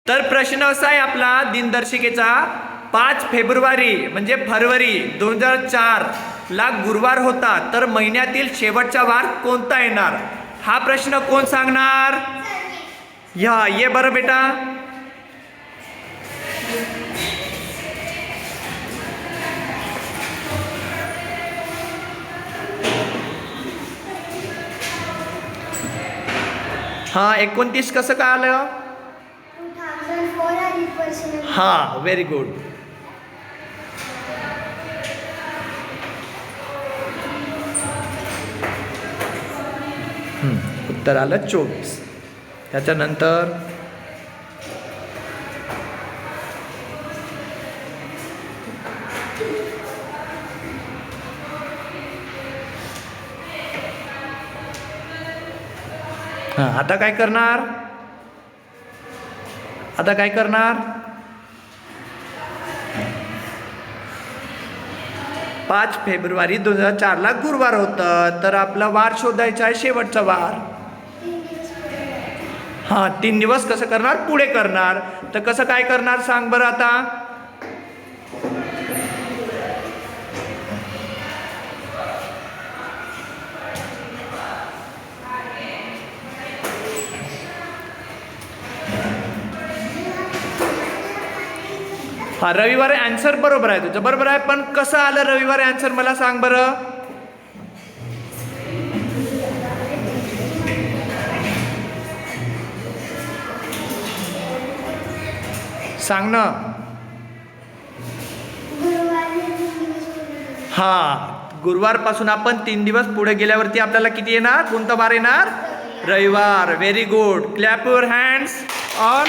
तर प्रश्न असा आहे आपला दिनदर्शिकेचा 5 फेब्रुवारी म्हणजे फरवरी 2004 ला गुरुवार होता, तर महिन्यातील शेवटचा वार कोणता येणार? हा प्रश्न कोण सांगणार? या ये बरं बेटा. हा 29 कसं काय आलं? हा व्हेरी गुड. उत्तर आलं 24. त्याच्यानंतर आता काय करणार? आता काय करणार? 5 फेब्रुवारी 2004 ला गुरुवार होतं, तर आपला वार शोधायचा आहे, शेवटचा वार. 3 दिवस कसं करणार? पुढे करणार. तर कसं काय करणार सांग बरं आता. रविवारी आन्सर बरोबर आहे तुझं, बरोबर आहे, पण कसं आलं रविवारी आन्सर मला सांग बरं. सांग ना. गुरुवार पासून आपण 3 दिवस पुढे गेल्यावरती आपल्याला किती येणार? कोणता वार येणार? रविवार. Very good. Clap your hands on.